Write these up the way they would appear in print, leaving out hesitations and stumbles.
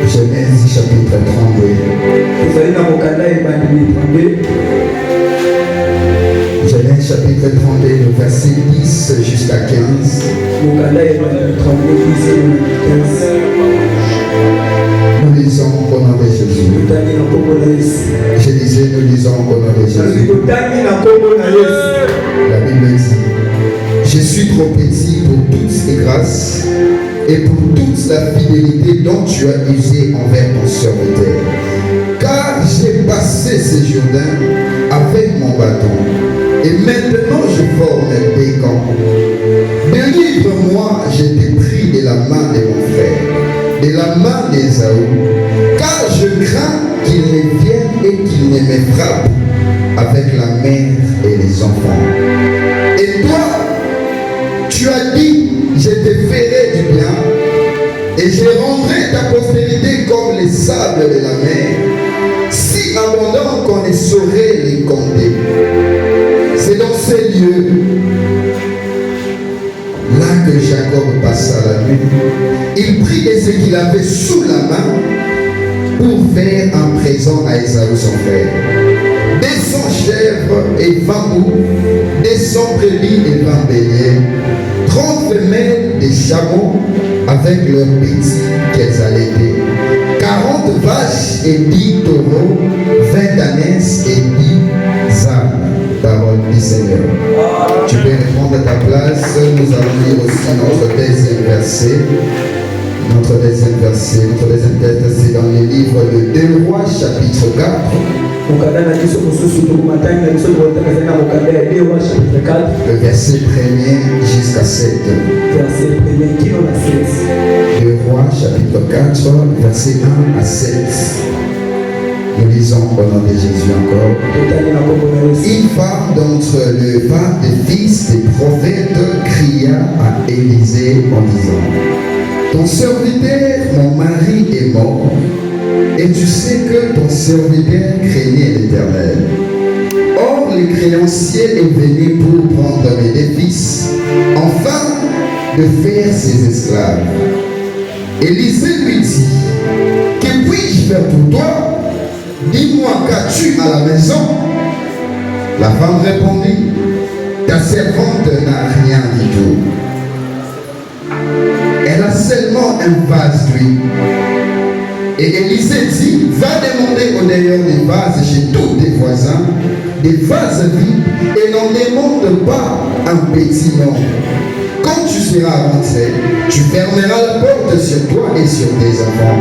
Genèse chapitre 32. Genèse chapitre 32, le verset 10 jusqu'à 15. Nous lisons au nom de Jésus. Je disais, nous lisons au nom de Jésus. La Bible dit: je suis trop petit pour toutes ces grâces et pour toute la fidélité dont tu as usé envers ton serviteur. Car j'ai passé ce Jourdain avec mon bâton, et maintenant je forme des camps. Délivre-moi, je t'ai pris de la main de mon frère, de la main d'Ésaü, car je crains qu'il me vienne et qu'il ne me frappe avec la mère et les enfants. Et toi, tu as dit: je te ferai du bien et je rendrai ta postérité comme les sables de la mer, si abondants qu'on ne saurait les compter. C'est dans ces lieux là que Jacob passa la nuit. Il prit de ce qu'il avait sous la main pour faire un présent à Ésaü son frère: 200 chèvres et 20 boucs, 200 brebis et 20 béliers, 30 femelles des chameaux avec leurs petits qu'elles allaitaient, 40 vaches et 10 taureaux, 20 ânesses et 10 ânes. Parole du Seigneur. Tu peux répondre à ta place. Nous allons lire aussi notre deuxième verset. Notre deuxième texte, c'est dans le livre de 2 Rois, chapitre 4. Le verset 1er jusqu'à 7. 2 Rois, chapitre 4, verset 1 à 7. Nous lisons au nom de Jésus encore. Une femme d'entre le pas des fils des prophètes cria à Élisée en disant: ton serviteur, mon mari, est mort, et tu sais que ton serviteur craignait l'Éternel. Or, le créancier est venu pour prendre mes deux fils, afin de faire ses esclaves. Élisée lui dit: que puis-je faire pour toi? Dis-moi, qu'as-tu à la maison? La femme répondit: ta servante n'a rien du tout. Elle a seulement un vase d'huile. Et Élisée dit: va demander au dehors des vases chez tous tes voisins, des vases vides, et n'en demande pas un petit nombre. Quand tu seras rentré, tu fermeras la porte sur toi et sur tes enfants.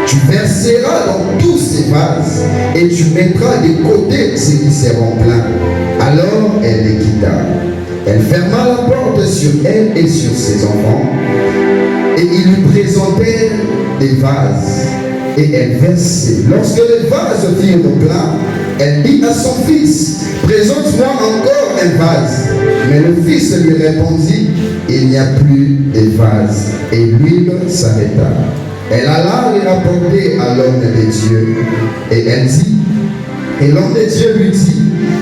Tu verseras dans tous ces vases et tu mettras de côté ceux qui seront pleins. Alors elle les quitta. Elle ferma la porte sur elle et sur ses enfants. Et ils lui présentèrent des vases. Et elle versait. Lorsque les vases firent plein, elle dit à son fils: présente-moi encore un vase. Mais le fils lui répondit: il n'y a plus de vase. Et l'huile s'arrêta. Elle alla les rapporter à l'homme de Dieu. Et elle dit, et l'homme de Dieu lui dit: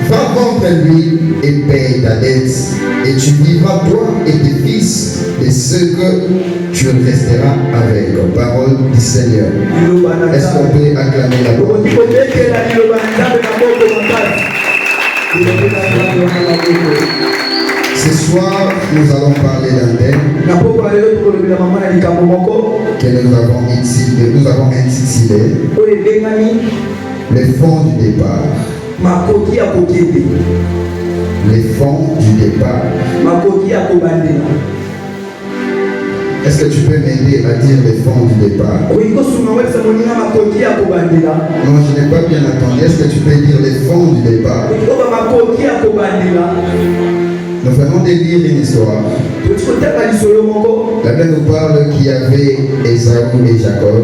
va vendre l'huile et paye ta dette, et tu vivras toi et tes fils de ce que tu resteras avec. Parole du Seigneur. Est-ce qu'on peut acclamer la parole? Ce soir, nous allons parler d'un thème que nous avons intitulé les fonds du départ. Les fonds du départ. Est-ce que tu peux m'aider à dire les fonds du départ? Non, je n'ai pas bien entendu. Est-ce que tu peux dire les fonds du départ? Nous venons de lire une histoire. La Bible nous parle qu'il y avait Ésaü et Jacob.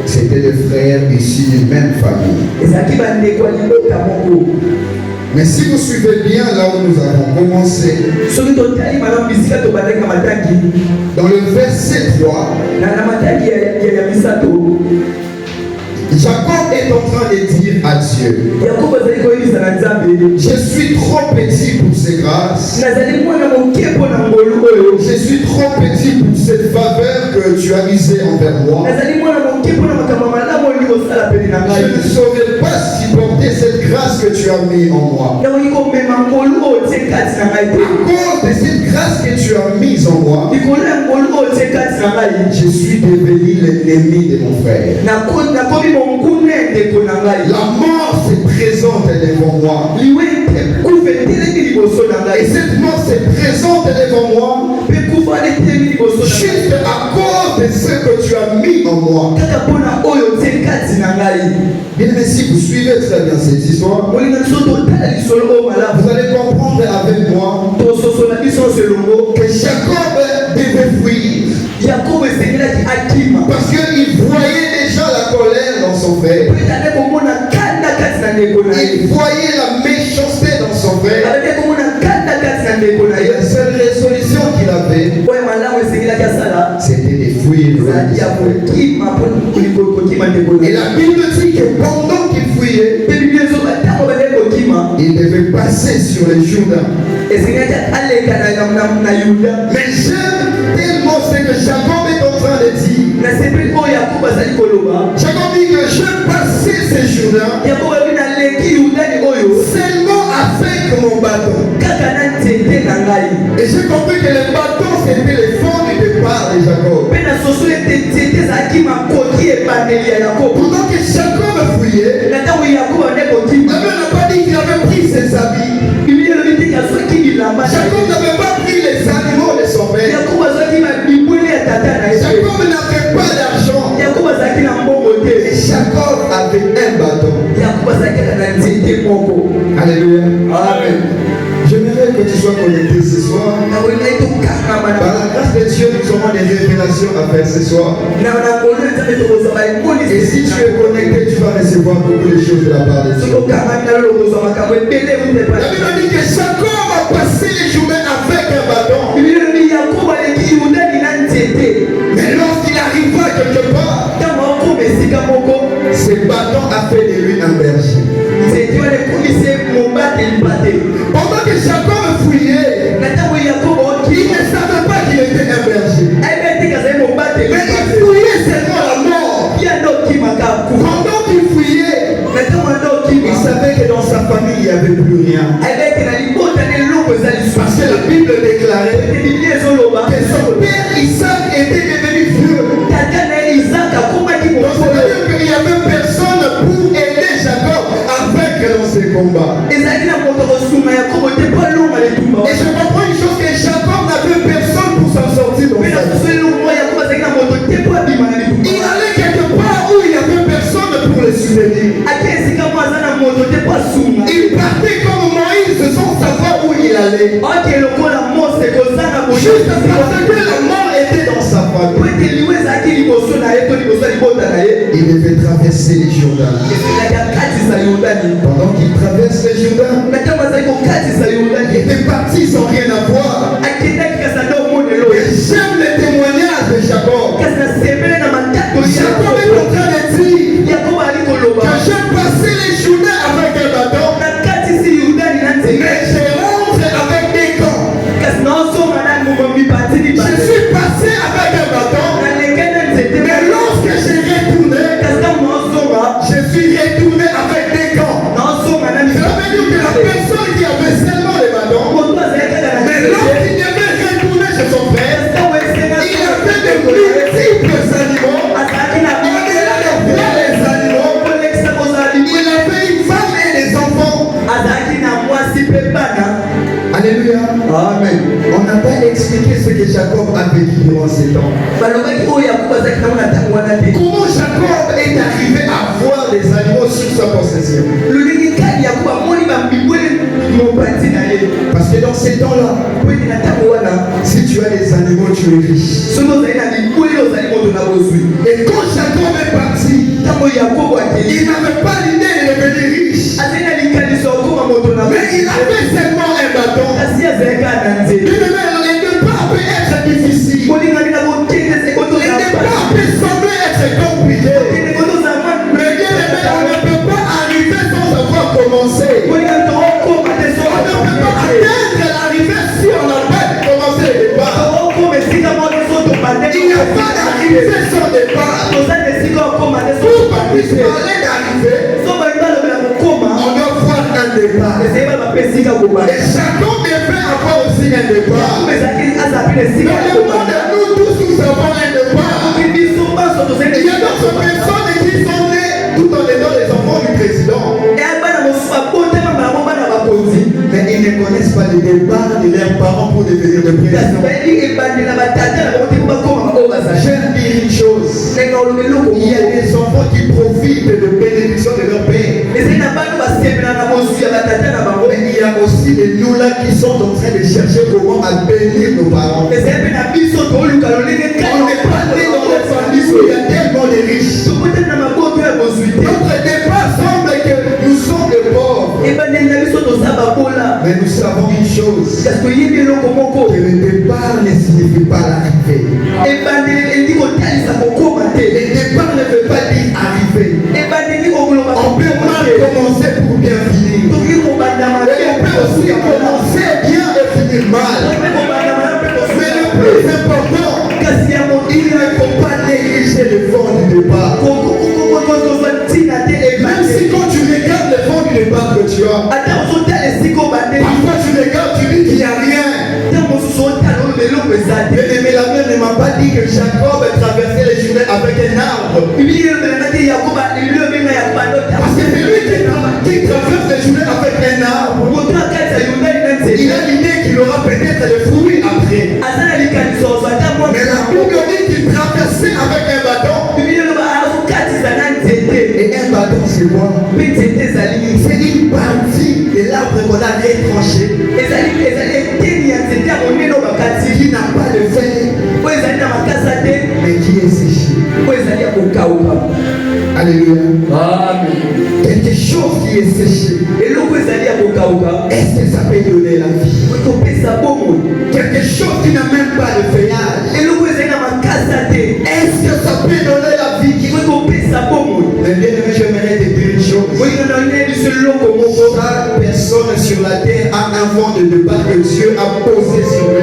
C'était des frères issus d'une même famille. Mais si vous suivez bien là où nous avons commencé, dans le verset 3, Jacob est en train de dire à Dieu, je suis trop petit pour ces grâces. Je suis trop petit pour cette faveur que tu as misée envers moi. Je ne saurais pas supporter cette grâce que tu as mise en moi. À cause de cette grâce que tu as mise en moi, je suis devenu l'ennemi de mon frère. La mort se présente devant moi. Et cette mort se présente devant moi juste à cause de ce que tu as mis en moi. Bien aimé, si vous suivez très bien cette histoire, vous allez comprendre avec moi que Jacob devait fuir. Parce qu'il voyait déjà la colère dans son frère. Il voyait la méchanceté dans son frère. Et la seule résolution qu'il avait, c'était de fuir. Et la Bible dit que pendant qu'il fuyait, il devait passer sur les Jourdains. Mais j'aime tellement ce que Jacob est en train de dire. Jacob dit que je passais ces Jourdains seulement avec mon bâton. Et j'ai compris que le bâton c'était le fond du départ de Jacob. Pendant que Jacob fuyait, la Bible n'a pas dit qu'il avait pris ses habits. Jacob n'avait pas pris les animaux de son père. Jacob n'avait pas d'argent. Et Jacob avait un bâton. Alléluia. Amen. J'aimerais que tu sois connecté ce soir. Par la grâce de Dieu, nous aurons des révélations à faire ce soir. Et si tu es connecté, tu vas recevoir beaucoup de choses de la part de Dieu. La Bible dit que Jacob a passé les journées avec un bâton. Mais lorsqu'il arriva quelque part, ce bâton a fait de lui un berger. Pendant que Jacob fouillait, il ne savait pas qu'il était un berger. Mais il fouillait seulement la mort. Pendant qu'il fouillait, il savait que dans sa famille il n'y avait plus rien. Parce que la Bible déclarait que son père Isaac était devenu vieux. Donc c'est-à-dire qu'il n'y avait personne pour aider Jacob avec dans ses combats. Et je comprends une chose, que Jacob n'avait personne pour s'en sortir dans sa vie. Il allait quelque part où il n'y avait personne pour le soutenir. Il partait comme Moïse sans savoir où il allait. Juste parce que la mort était dans sa famille. Il devait traverser les Jourdains. Pendant qu'il traverse les Jourdains, il était parti sans rien avoir. Et j'aime le témoignage de Jacob. Jacob est en train de dire que j'ai passé les journées avec un bâton, mais je rentre avec des gants. Je suis passé avec un bâton, mais lorsque j'ai retourné, je suis retourné avec des gants. Ça veut dire que la personne qui avait seulement les bâtons, mais lorsqu'il devait retourner chez son frère, il avait de multiples animaux. Au-delà de voir les animaux, il avait une femme et des enfants. Alléluia. Amen. On n'a pas expliqué ce que Jacob a vécu durant ces temps. Comment Jacob est arrivé à voir les animaux sur sa possession? Parce que dans ces temps-là, si tu as des animaux, tu es riche. Et quand Jacob est parti, il n'avait pas l'idée de devenir riche. Mais il avait seulement un bâton. Les départs peuvent être difficiles. Les départs peuvent sembler être compliqués. Mais bien n'y a pas d'arrivée sans départ. Pour qu'on puisse parler d'arrivée, on doit voir un départ. Et chacun devrait avoir aussi un départ. Dans le monde, nous tous, nous avons un départ. Il y a d'autres personnes qui sont nées tout en étant les enfants du président. Mais ils ne connaissent pas le départ de leurs parents pour devenir le président. Je vais dire une chose. Il y a des enfants qui profitent de bénédictions de leur père. Mais il y a aussi des nous là qui sont en train de chercher comment à bénir nos parents. On n'est pas né dans les familles où il y a tellement de riches. Notre départ semble que nous sommes des pauvres. Mais nous savons une chose, que le départ ne signifie pas l'arrivée. Le départ ne veut pas dire arriver. On peut mal commencer pour bien finir. Et on peut aussi commencer bien et finir mal. Mais le plus important, il ne faut pas négliger le fond du départ. Même si quand tu regardes le fond du départ que tu as, parfois tu regardes, tu dis qu'il n'y a rien. Mais la Bible ne m'a pas dit que Jacob traversait les journées avec un arbre. Parce que c'est lui qui traverse les journées avec un arbre. Il a l'idée qu'il aura peut-être les fruits après. Mais la Bible dit qu'il traversait avec un bâton. Et un bâton, c'est quoi? C'est une partie de l'arbre qu'on a retranché, qui n'a pas de feuilles, mais qui est séché. Alléluia. Amen. Quelque chose qui est séché. Est-ce que ça peut donner la vie? Quelque chose qui n'a même pas de feuillage. Est-ce que ça peut donner la vie? Mais bien aimé, j'aimerais te dire une chose. Chaque personne sur la terre a un vent de départ que Dieu a posé sur lui.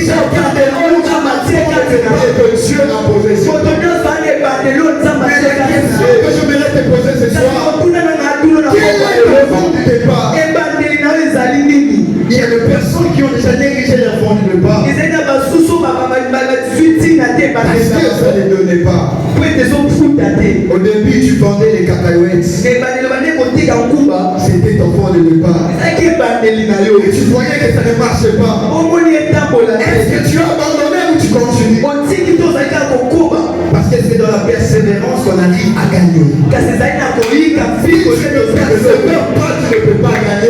Chacun de nous a matière que Dieu a posé sur lui. Mais la question que je voudrais te poser ce soir, quel est le vent du départ? Il y a des personnes qui ont déjà négligé leur vent du départ. Est-ce que ça ne donnait pas? Au début, tu vendais les cacahuètes. C'était ton vent de départ. Et tu voyais que ça ne marchait pas. Est-ce que tu as abandonné ou tu continues? Parce que c'est dans la persévérance qu'on arrive à gagner. Si tu ne persévères pas, tu ne peux pas gagner.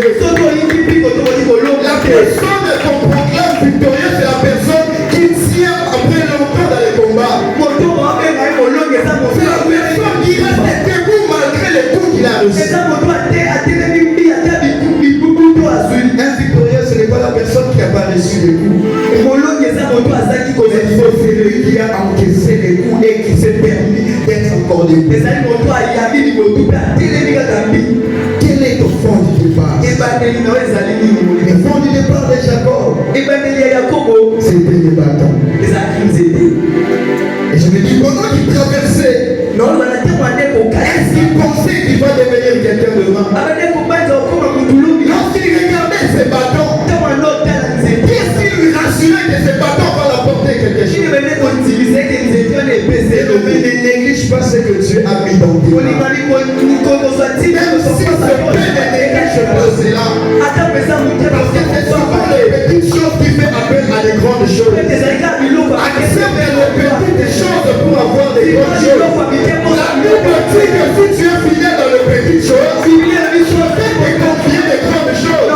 La personne qu'on proclame victorieuse, c'est la personne qui tient après longtemps dans les combats. C'est la personne qui reste debout malgré les coups qu'il a reçus. Un victorieux, ce n'est pas la personne qui n'a pas reçu les coups. Mais c'est celui qui a encaissé les coups et qui s'est permis d'être encore debout. Quel est ton fond du départ? Le fond du départ de Jacob, c'était des bâtons. Et je me dis, pendant qu'il traversait, est-ce qu'il pensait qu'il va devenir quelqu'un demain? Lorsqu'il regardait ses bâtons, qu'est-ce qui lui rassurait que ses bâtons vont apporter quelque chose? Et ne néglige pas ce que Dieu a mis dans tes mains. Même si ce peu de néglige pas cela. Parce que c'est souvent les petites choses qui font appel à des grandes choses. Accepte les petites choses pour avoir des grandes choses. La Bible dit que si tu es fidèle dans les petites choses, tu peux confier des grandes choses.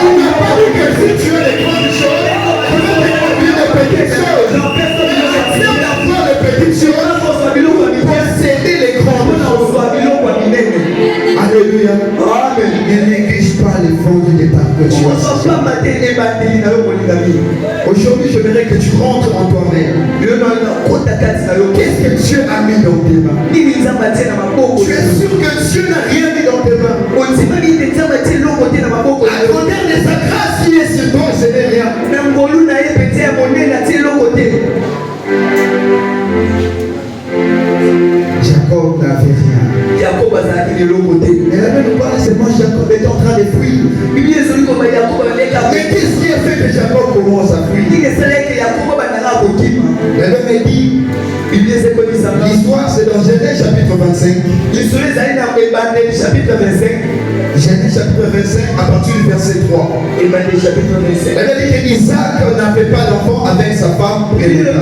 Il n'a pas dit que si tu as des grandes choses, tu peux confier des petites choses. Accepte d'avoir les petites choses pour posséder les grandes choses. Alléluia. Amen. Ne néglige pas les fonds du départ que tu as. Aujourd'hui, je voudrais que tu rentres en toi-même. Qu'est-ce que Dieu a mis dans tes mains? Tu es sûr que Dieu n'a rien mis dans tes mains? À travers de sa grâce qui est sur toi, ce n'est rien. Jacob n'avait rien. Jacob a zaki de l'autre côté. Et la Bible nous parle seulement Jacob est en train de fuir. Bible est celui comme Jacob avec la. Mais qu'est-ce qui a fait que Jacob commence à fuir? Qui est celui que Jacob a banala kokima. La Bible dit, Bible c'est connu ça. l'histoire c'est dans Genèse chapitre 25. L'histoire est dans Ébandé chapitre 25. Genèse chapitre 25 à partir du verset 3. Ébandé chapitre 25. La Bible dit que Isaac n'avait pas d'enfant avec sa femme Rebecca.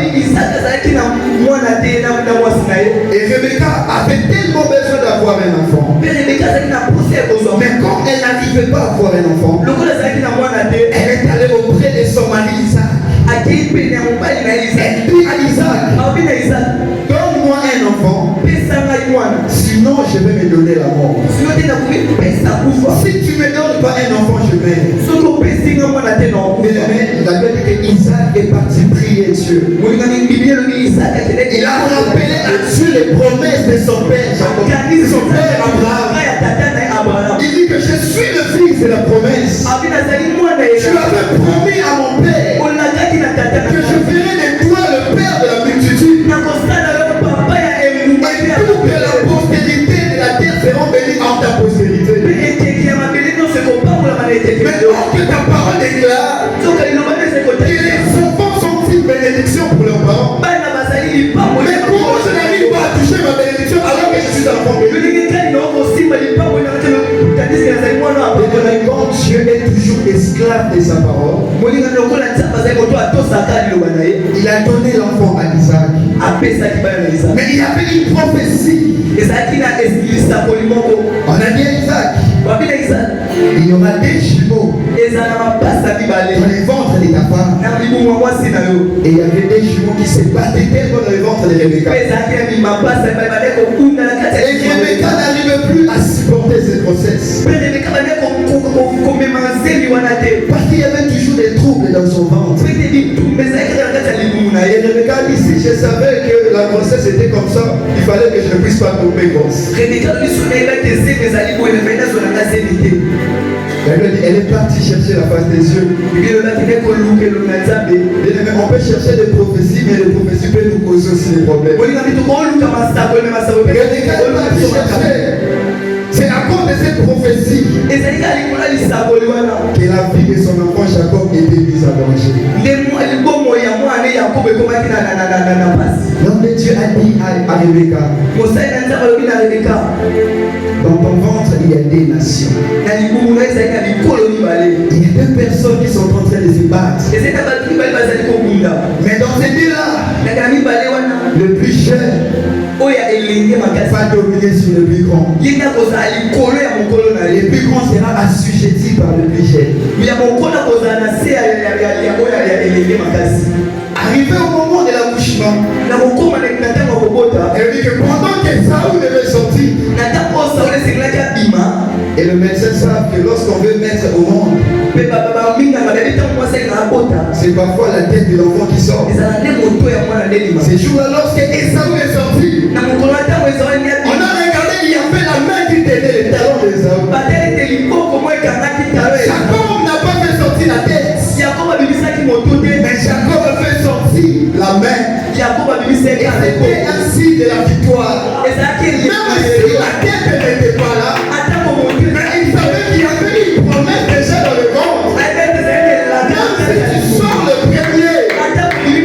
Et Rebecca avait tellement besoin d'avoir un enfant. Mais quand elle n'arrivait pas à avoir un enfant, elle est allée auprès de son mari Isaac. Elle dit à Isaac, donne-moi un enfant, sinon je vais me donner la mort. Si tu ne me donnes pas un enfant, je meurs. La Bible dit que Isaac est parti prier Dieu. Il a rappelé à Dieu les promesses de son père Jacob, son père Abraham. Il dit que je suis le fils de la promesse. Tu avais promis à mon père que je ferai de toi le père de la multitude. Et toute la postérité de la terre seront bénies en ta postérité. Maintenant que ta parole déclare que les enfants sont une bénédiction pour leurs parents. Mais comment je n'arrive pas à toucher ma bénédiction alors que je suis enfant béni? Et quand Dieu est toujours esclave de sa parole, il a donné l'enfant à Isaac. Mais il y avait une prophétie. On a dit à Isaac, il y aura des jumeaux dans les ventres de ta femme. Et il y avait des jumeaux qui se battaient tellement dans les ventres de Rebecca. Et Rebecca n'arrivait plus à supporter cette grossesse. Parce qu'il y avait toujours des troubles dans son ventre. Et Rebecca dit, si je savais que la grossesse était comme ça, il fallait que je ne puisse pas tomber grosse. Elle est partie chercher la face des yeux. On peut chercher des prophéties, mais les prophéties peuvent nous causer aussi des problèmes. C'est à cause de cette prophétie que la vie de son enfant Jacob était mise en danger. L'homme de Dieu a dit à Rebecca, dans ton ventre il y a des nations. Il y a deux personnes qui sont en train de se battre. Mais dans ces deux-là, le plus jeune va dominer sur le plus grand. Le plus grand sera assujetti par le plus jeune. Arrivé au moment de l'accouchement, elle dit que pendant que Saoul devait sortir, et le médecin savent que lorsqu'on veut mettre au monde, c'est parfois la tête de l'enfant qui sort. Ces jours-là, lorsque Esaü est sorti, on a regardé, il y avait la main qui tenait les talons d'Esaü. Jacob n'a pas fait sortir la tête, mais Jacob a fait sortir la main. Et c'était un signe de la victoire. Même si la tête n'était pas là, mais il savait qu'il y avait une promesse déjà dans le ventre. Même si tu sors le premier, mais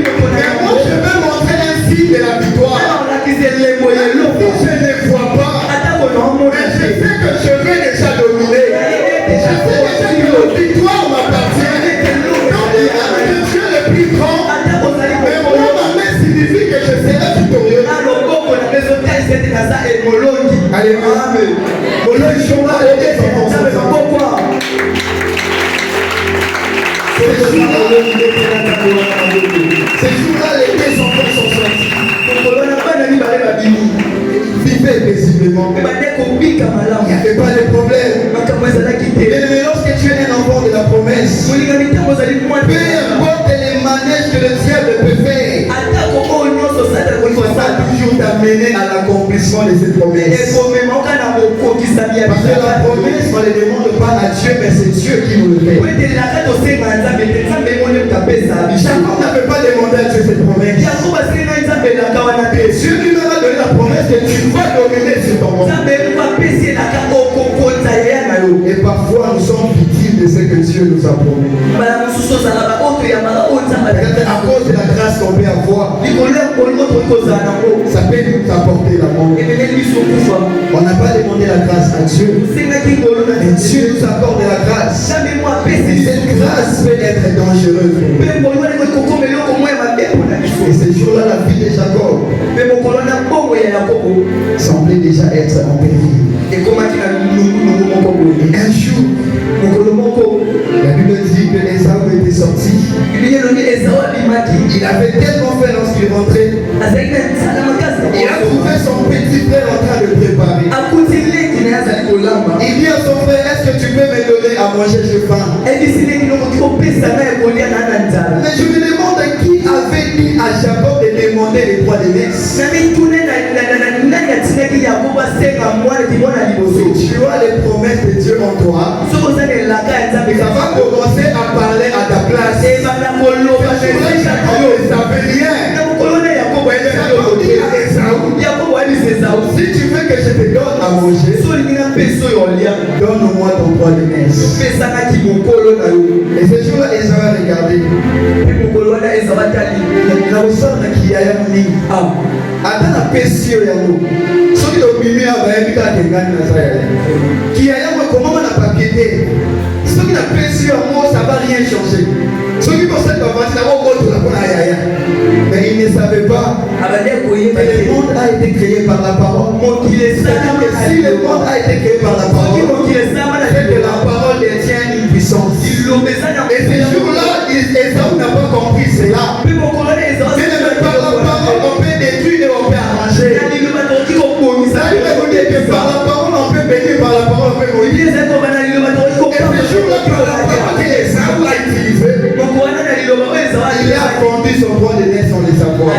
moi je vais montrer un signe de la victoire. Je ne vois pas, mais je sais que je vais déjà dominer. Je sais déjà que la victoire m'appartient. Quand il y a Dieu le plus grand, mais moi ma main signifie que je serai victorieux. Alléluia. Ces jours-là, les deux enfants sont sortis. Vivaient paisiblement. Il n'y avait pas de problème. Mais lorsque tu es un enfant de la promesse, peu importe les manèges que le diable peut faire, il va toujours t'amener à l'accomplissement de cette promesse. Parce que la promesse, on ne les demande pas à Dieu, mais c'est Dieu qui nous le fait. Jacob n'avait pas demandé à Dieu cette promesse. Dieu lui a donné la promesse que tu vas À cause de la grâce qu'on peut avoir, ça peut nous apporter la mort. On n'a pas demandé la grâce à Dieu. Et Dieu nous accorde la grâce. Et cette grâce peut être dangereuse. Et ce jour-là, la vie de Jacob semblait déjà être en péril. Et un jour, la Bible dit que Esaü était sorti. Il avait tellement fait lorsqu'il rentrait. Il a trouvé son petit frère en train de préparer. Il dit à son frère, est-ce que tu peux me donner à manger, j'ai faim? Mais je me demande qui avait dit à Jacob de demander les droits de l'aise. Si tu as les promesses de Dieu en toi, ça va commencer à parler à ta place. Jacob ne savait rien. Si tu veux que je te donne à manger, donne-moi ton droit de naissance. Et ce jour-là, Esaü a regardé. Atana pesio yango. Soki le milieu a bayebi ka tengani na ça ya. Qui a yango comment na papier té. Soki na pesio yango ça va rien changer. Soki pour cette avance na ko la kona ya. Mais il ne savait pas que le monde a été créé par la parole. Si le monde a été créé par la parole, c'est que la parole détient une puissance. Et ce jour-là, Esaü n'a pas compris cela. Mais par la parole, on peut détruire et on peut arranger. Ça veut dire que par la parole, on peut bénir, par la parole, on peut mourir. Et ce jour-là, par la parole que Esaü a utilisé, il a fondé son droit de naissance sans le savoir.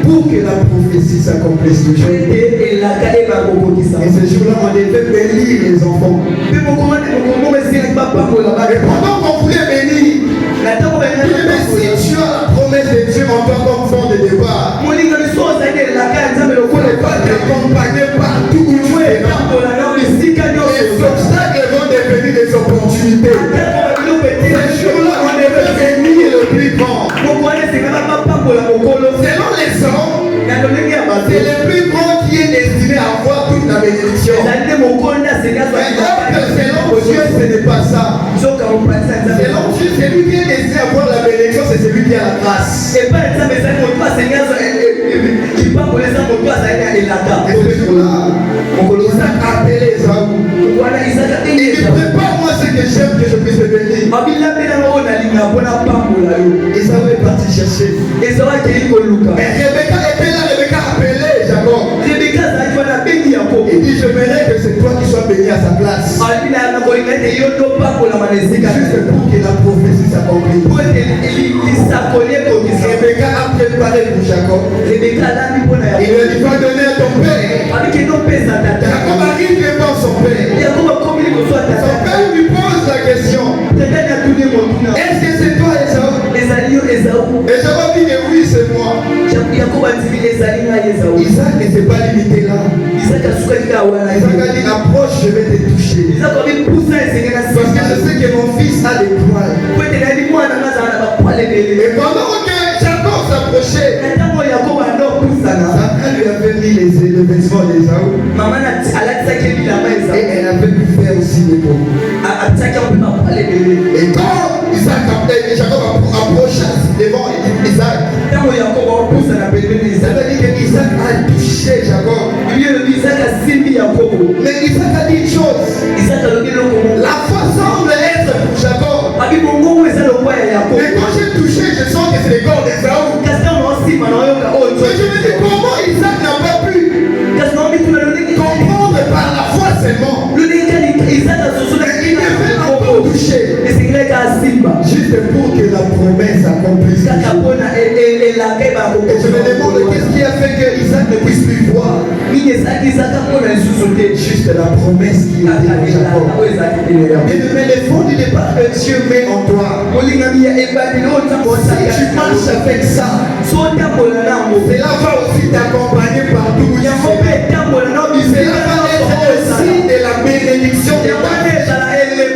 Pour que la prophétie s'accomplisse toujours. Et ce jour-là, on devait bénir les enfants. Et pendant qu'on voulait bénir, si tu as la promesse de Dieu en toi comme fond de départ, on ne pas t'accompagner partout où tu es. Les obstacles vont devenir des opportunités. Ce jour-là, on devait bénir le plus grand. Selon les hommes, c'est le plus grand qui est destiné à avoir toute la bénédiction. Mais selon Dieu, ce n'est pas ça. Selon Dieu, celui qui est destiné à avoir la bénédiction, c'est celui qui a la grâce. Et ce jour-là, Isaac a appelé Esaü. Il dit, prépare-moi ce que j'aime que je puisse te bénir. Esaü est parti chercher. Mais Rebecca était là, Rebecca a appelé Jacob. Il dit, j'aimerais que c'est toi qui sois béni à sa place. Juste pour que la prophétie s'accomplisse. Rebecca a préparé pour Jacob. Il lui dit, va donner à ton père. Jacob arrive devant son père. Son père lui pose la question. Est-ce que c'est toi, Esaü? Et Jacob dit que oui, c'est moi. Isaac ne s'est pas limité là. Isaac a dit, approche, je vais te toucher. Parce que je sais que mon fils a des poils. Et pendant que Jacob s'approchait, Satan lui avait mis le vêtement d'Esaü. Et elle avait pu faire aussi des mots. Et quand Jacob approcha devant Isaac, ça veut dire que Isaac a touché Jacob. Mais Isaac a dit une chose. La foi semble être pour Jacob. Mais quand j'ai touché, je sens que c'est le corps d'Esaü. Mais je me dis comment Isaac n'a pas pu comprendre par la foi seulement. Il devait encore toucher. Juste pour que la promesse s'accomplisse. Et je me demande qu'est-ce qui a fait que Isaac ne puisse plus voir. Juste la promesse qui était en Jacob. Et le fond du départ que Dieu met en toi. Si tu marches avec ça, cela va aussi t'accompagner partout où tu es. Cela va être aussi de la bénédiction de ta vie.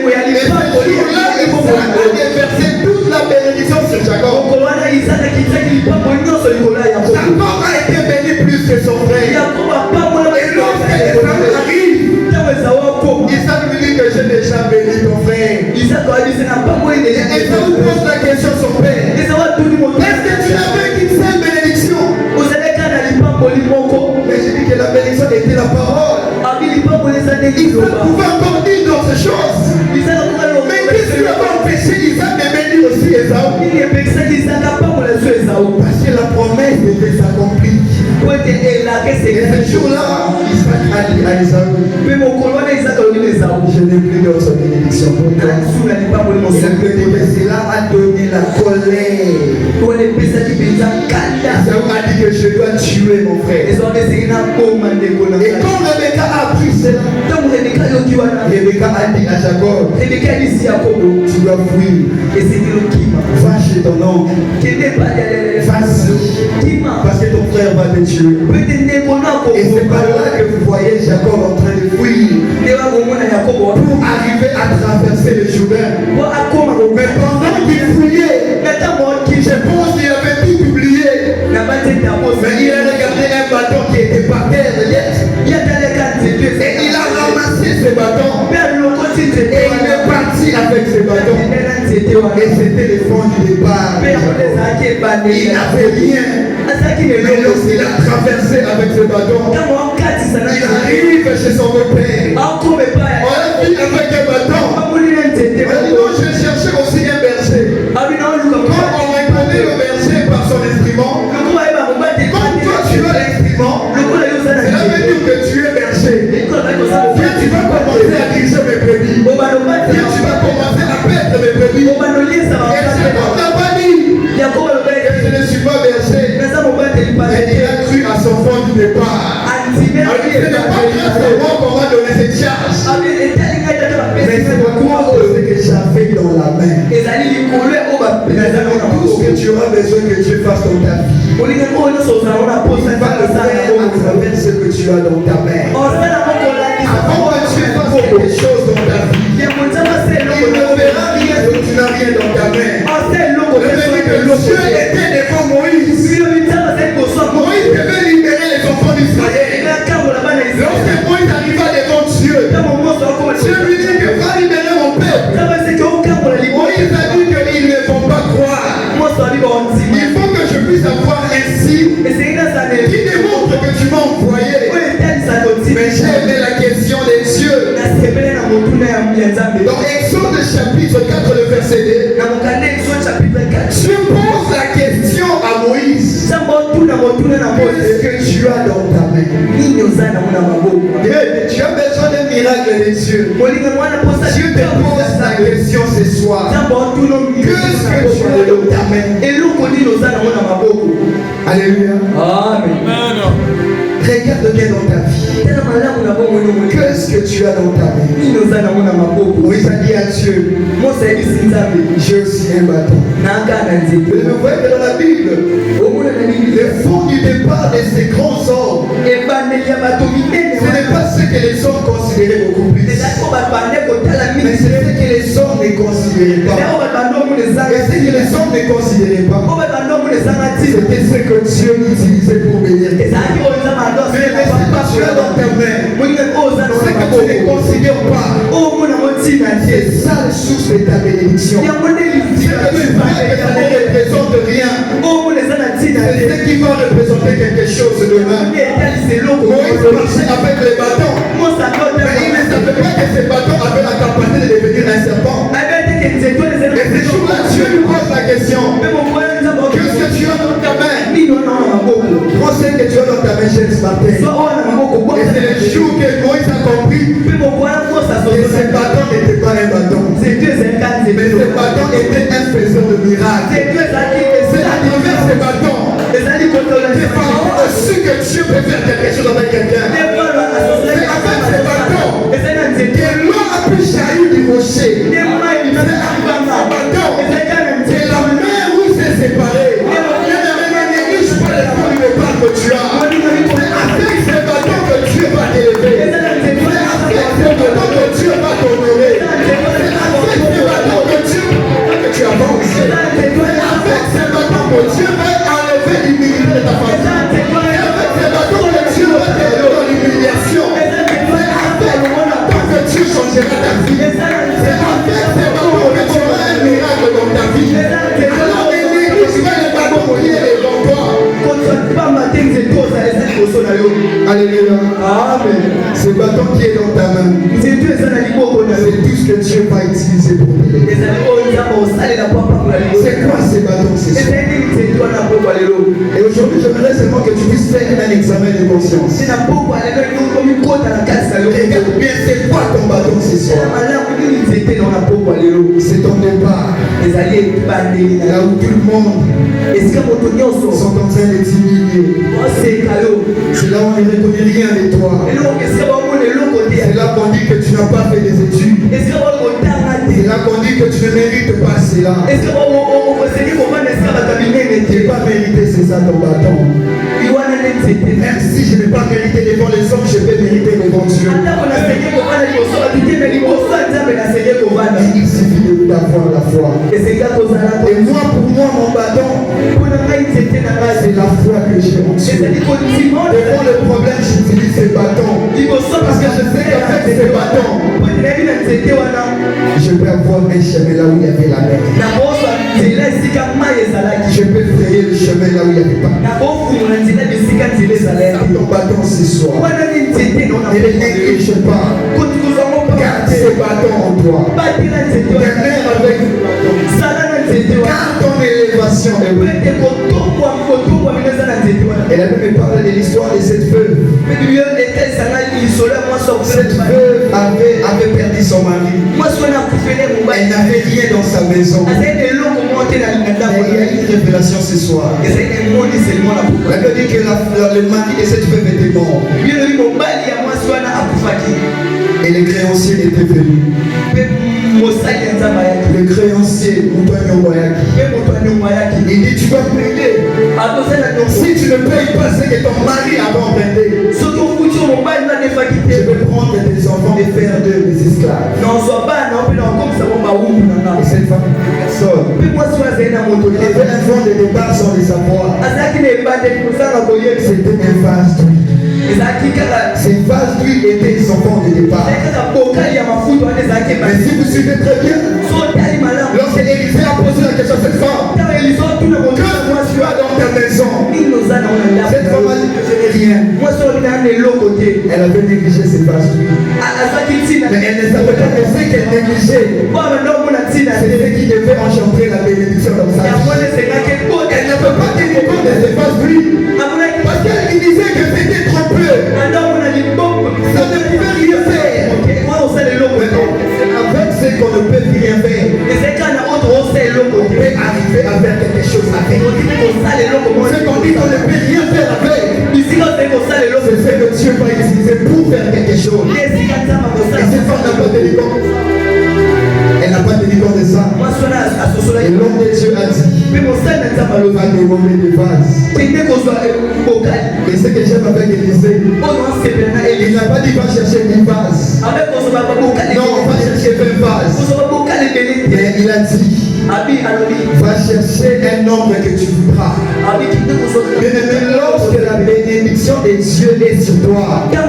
Et ce jour-là, il faut Esaü pose la question à son père. Est-ce que tu n'avais qu'une seule bénédiction? Mais j'ai dit que la bénédiction était la parole. Isaac pouvait encore dire d'autres choses. Mais qu'est-ce qui a empêché Isaac de bénir aussi Esaü? Parce que la promesse devait s'accomplir. Et ce jour-là, Isaac a dit à Esaü, je n'ai plus d'autres bénédictions pour toi. Cela a donné la colère. Esaü a dit que je dois tuer mon frère. Et quand Rebecca a appris cela, Rebecca a dit à Jacob, tu dois fuir. Va chez ton oncle. Vas-y. Parce que ton frère va te tuer. Et c'est par là que vous voyez Jacob en train de fuir pour arriver à traverser le Jourdain. Mais pendant qu'il fouillait, je pense qu'il avait tout oublié. Mais il a regardé un bâton qui était par terre. Et il a ramassé ce bâton. Et il est parti avec ce bâton. Et c'était le fond du départ. Il n'avait rien. Mais lorsqu'il a traversé avec ce bâton, il arrive chez son beau-père. On l'a vu avec un bâton. Non, je cherchais aussi un berger. Quand on reconnaît le berger par son instrument, quand toi tu as l'instrument, cela veut dire que tu es berger. Viens, tu vas commencer à diriger mes brebis. Viens, tu vas commencer à perdre mes brebis. Et Jacob n'a pas dit que je ne suis pas berger. Et il a cru à son fond du départ. Ce n'est pas grâce à moi qu'on va donner cette charge. Mais c'est quoi ce que j'avais dans la main. Tout ce que tu auras besoin que Dieu fasse dans ta vie, il va le faire à travers ce que tu as dans ta main. Avant que Dieu fasse quelque chose dans ta vie, il ne verra rien que tu n'as rien dans ta main. Que Dieu était devant Moïse. Moïse devait libérer les enfants d'Israël. Lorsque Moïse arriva devant Dieu, Dieu lui dit que va libérer mon peuple. Moïse a dit qu'ils ne vont pas croire. Il faut que je puisse avoir un signe qui démontre que tu m'as envoyé. Mais j'ai aimé la question de Dieu. Dans Exode chapitre 4, le verset 2, Dieu pose la question à Moïse. Qu'est-ce que tu as dans ta main? Tu as besoin d'un miracle de Dieu. Dieu te pose la question ce soir. Qu'est-ce que tu as dans ta main? Alléluia. Amen. Regarde bien dans ta vie. Qu'est-ce que tu as dans ta main? Moïse a dit à Dieu, j'ai aussi un bâton. Vous voyez que dans la Bible, le fond du départ de ces grands hommes, ce n'est pas ce que les hommes considéraient beaucoup plus. Mais c'est ce que les hommes ne considéraient pas. Et ce que les hommes ne considéraient pas, c'était ce que Dieu utilisait pour bénir. Mais ce que tu as dans ta main, ce que tu ne considères pas, c'est ça la source de ta bénédiction. Ce que tu vois que ça ne représente rien, c'est ce qui va représenter quelque chose demain. Moïse marchait avec les bâtons, mais il ne savait pas que ces bâtons avaient la capacité de devenir un serpent. Et ce jour-là, Dieu lui pose la question, qu'est-ce que tu as dans ta main? Prends ce que tu as dans ta main, ce matin. Et c'est le jour que Moïse a compris que ce bâton n'était pas un bâton, mais ce bâton était un faiseur de miracles. C'est à travers ce bâton que Pharaon a su que Dieu peut faire quelque chose avec quelqu'un. C'est avec ce bâton que l'eau a pu jaillir du rocher. C'est avec ce bâton que la mer où s'est séparée. Je parle de tout le départ que tu as. C'est avec ce bâton que Dieu va t'élever. C'est avec ce bâton que Dieu va t'honorer. C'est avec ce bâton que Dieu va que tu avances. C'est avec ce bâton que Dieu va enlever l'immunité de ta famille. C'est avec ce bâton que Dieu va Alléluia. Amen. Ce bâton qui est dans ta main, c'est tout ce que Dieu va utiliser pour t'aider. C'est quoi ces bâtons? C'est ça. Et aujourd'hui, j'aimerais seulement que tu puisses faire un examen de conscience. Regarde bien, c'est quoi ton bâton ce soir? C'est ton départ. Là où tout le monde sont en train de t'humilier. C'est là où on ne reconnaît rien de toi. C'est là qu'on dit que tu n'as pas fait des études. C'est là qu'on dit que tu ne mérites pas cela. Tu n'as pas mérité, c'est ça ton bâton. Même si je n'ai pas mérité devant les hommes, je peux mériter devant Dieu. Il suffit d'avoir la foi. Et moi, pour moi, mon bâton, c'est la foi que j'ai en Dieu. Devant le problème, j'utilise ce bâton. Parce que je sais qu'avec ce bâton, je peux avoir un chemin là où il y avait la mer. Je peux frayer le chemin là où il n'y avait pas. Ton bâton ce soir. Ne le néglige pas. Garde ce bâton en toi. Demeure avec le bâton. Garde ton élévation. Elle a même parlé de l'histoire de cette veuve. Cette veuve avait perdu son mari. Elle n'avait rien dans sa maison. Il y a une révélation ce soir. La Bible dit que le mari de cette veuve était mort. Et les créanciers étaient venus. Le créancier, il dit tu vas payer. Si tu ne payes pas ce que ton mari a emprunté, je vais prendre tes enfants et faire d'eux des esclaves. Et cette femme, personne. Il y avait un fond de départ sans les savoir. C'était un vase d'huile. Ces vases d'huile étaient son fond de départ. Mais si vous suivez très bien, lorsque Élisée a posé la question à cette femme, que tu as dans ta maison, cette femme a dit que je n'ai rien. Elle avait négligé ses vases d'huile. Mais elle ne savait pas que ce qu'elle négligeait, c'est ce qui devait engendrer la bénédiction dans sa vie. Elle ne peut pas tenir compte de ses vases d'huile. Parce qu'elle disait que c'était trop peu. Ça ne pouvait rien faire. Avec ce qu'on ne peut rien faire, on peut arriver à faire quelque chose avec. Ce qu'on dit qu'on ne peut rien faire avec, c'est ce que Dieu va utiliser pour faire quelque chose. Et cette femme n'a pas tenu compte. Elle n'a pas tenu compte de ça. Et l'homme de Dieu a dit, va demander des vases. Et ce que j'aime avec Élisée, il n'a pas dit va chercher 10 vases. Non, va chercher 20 vases. Mais il a dit, va chercher un nombre que tu voudras. Mais lorsque la bénédiction de Dieu est sur toi, ça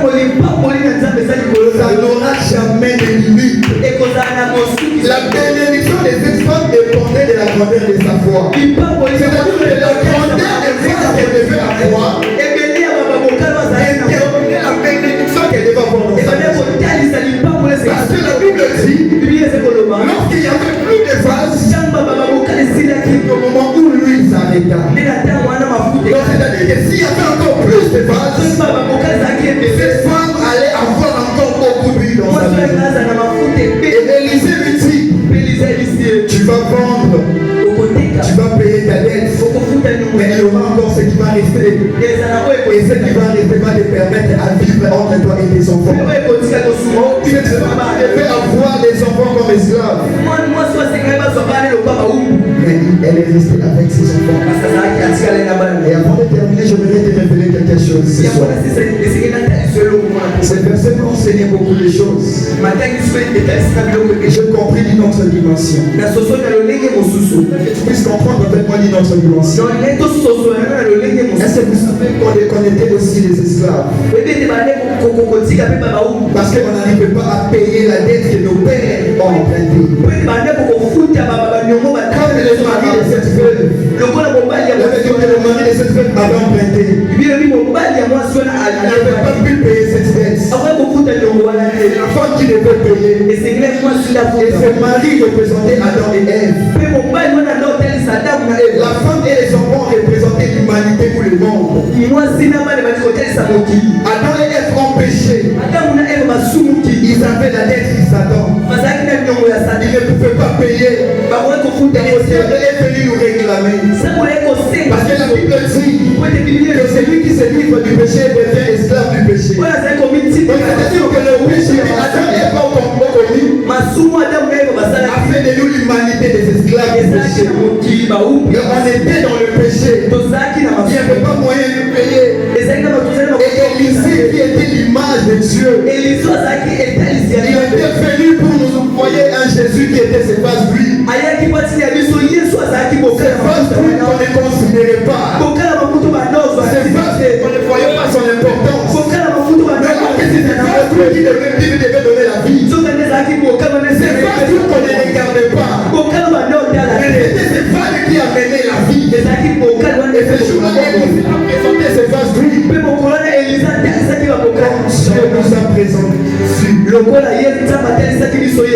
n'aura jamais de limite. La bénédiction de cette femme dépendait de la grandeur de sa foi. C'est-à-dire que la grandeur de foi qu'elle devait avoir déterminait la bénédiction qu'elle devait avoir dans sa vie. Parce que la Bible dit, lorsqu'il n'y avait plus de vases, au moment où lui s'arrêta. Donc c'est-à-dire que s'il y avait encore plus de vases, cette femme allait avoir encore beaucoup d'huile dans sa vie. Et Élisée lui dit, tu vas vendre, tu vas payer ta dette, mais il y aura encore ce qui va rester. Et ce qui va rester va te permettre à vivre entre toi et tes enfants. Cette femme devait avoir des enfants comme esclaves. Mais elle est restée avec ses enfants. Et avant de terminer, je voudrais te révéler quelque chose ce soir. Ce verset m'a enseigné beaucoup de choses. J'ai compris d'une autre dimension. Que tu puisses comprendre avec moi d'une autre dimension. Est-ce que vous savez qu'on était aussi des esclaves? Parce qu'on n'arrivait pas à payer la dette que nos pères ont empruntée. Comme le mari de cette veuve, le mari de cette veuve avait emprunté. Elle n'avait pas qui devait payer. Et c'est Et Marie représentait Adam et Ève. La femme et les enfants représentaient l'humanité pour le monde. Adam et Ève ont péché. Ils avaient la dette qui Satan. Ils ne pouvaient pas payer. Et le Seigneur est venu nous réclamer. Parce que la Bible dit que celui qui se livre du péché devient esclave du péché. Donc c'est-à-dire que le péché, Adam et Ève ont commis, a fait de nous l'humanité des esclaves du péché. Et on était dans le péché. Il n'y avait pas moyen de payer. Et Élisée qui était l'image de Dieu, il était venu pour nous envoyer un Jésus qui était ses vases d'huile. Ces vases d'huile qu'on ne considérait pas. Ces vases qu'on ne voyait pas son importance. Mais c'est ces vases d'huile qui devaient donner la vie. Ces vases d'huile qu'on ne regardait pas. Mais c'était ces vases qui amenaient la vie. Et ce jour-là, Élisée a présenté ces vases d'huile. Dieu nous a présenté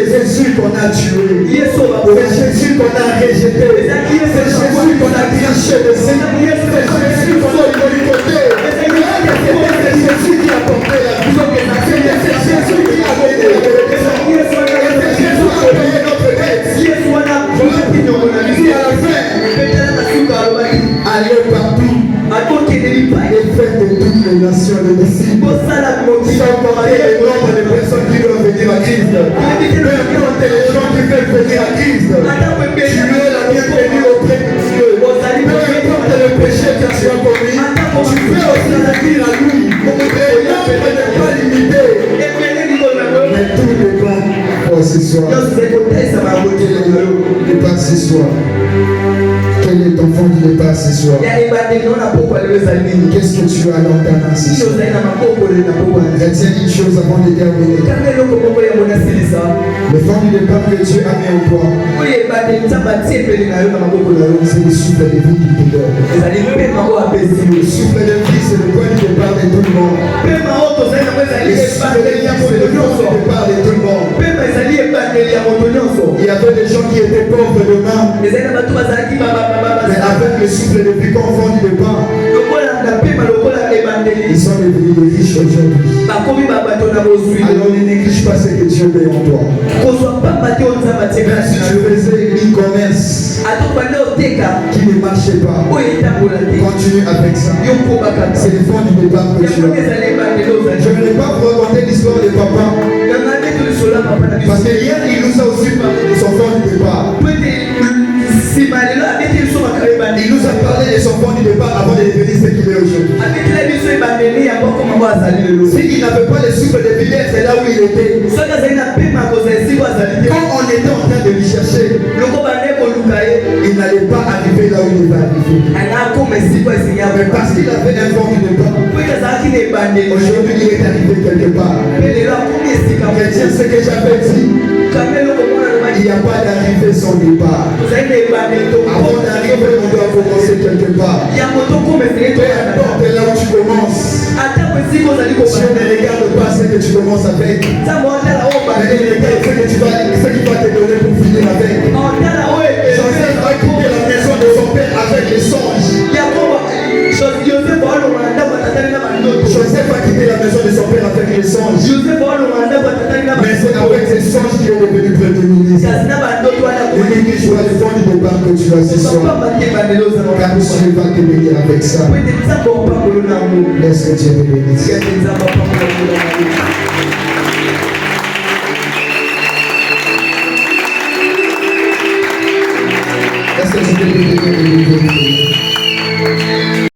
Jésus qu'on a tué. C'est Jésus qu'on a rejeté. C'est Jésus qu'on a craché de sang. C'est Jésus qu'on a boycotté. C'est Jésus qui a porté la vie. C'est Jésus qui a donné la vérité. C'est Jésus qui a payé notre dette. Puis à la fin, allez partout. Et faites de toutes les nations des disciples. Sans compter le nombre de personnes qui doivent venir à Christ. Peu importe les gens qui veulent venir à Christ. Tu es la bienvenue auprès de Dieu. Peu importe le péché que tu as commis, tu peux aussi venir à lui. Le nombre n'est pas limité. Mais tout dépend pour ce soir. Départ ce soir. Quel est ton fond du départ ce soir? Qu'est-ce que tu as dans ta main ce soir? Retiens une chose avant de terminer. Le fond du départ que Dieu a mis en toi, c'est le souffle de vie qui te donne. Le souffle de vie, c'est le point du départ de tout le monde. Le souffle de vie, c'est le point du départ de tout le monde. Il y avait des gens qui étaient pauvres demain, mais avec le souffle de vie qu'on fond du départ, ils sont devenus des riches aujourd'hui. Alors ne néglige pas ce que Dieu met en toi. Si tu faisais e-commerce qui ne marchait pas, continue avec ça. C'est le fond du départ que tu as. Je ne vais pas vous raconter l'histoire de papa, parce que hier il nous a aussi parlé de son fond du départ. Il nous a parlé de son fond du départ avant de devenir ce qu'il est aujourd'hui. S'il n'avait pas le souffle de vie, c'est là où il était. Quand on était en train de lui chercher, il n'allait pas arriver là où il devait arriver. Mais parce qu'il avait un fond du départ, aujourd'hui il est arrivé quelque part. Retiens ce que j'avais dit. Il n'y a pas d'arrivée sans départ. Avant d'arriver, on doit commencer quelque part. Peu importe là où tu commences, Dieu ne regarde pas ce que tu commences avec, mais il regarde ce qui va te donner pour finir avec. Joseph a quitté la maison de son père avec les songes. Joseph a quitté la maison de son père avec les songes. Mais c'est avec ces songes qui est devenu prédominant. Ne néglige pas le fond du départ que tu as ce soir. Car Dieu va te bénir avec ça. Laisse que Dieu te bénisse. Est-ce que tu peux te bénir?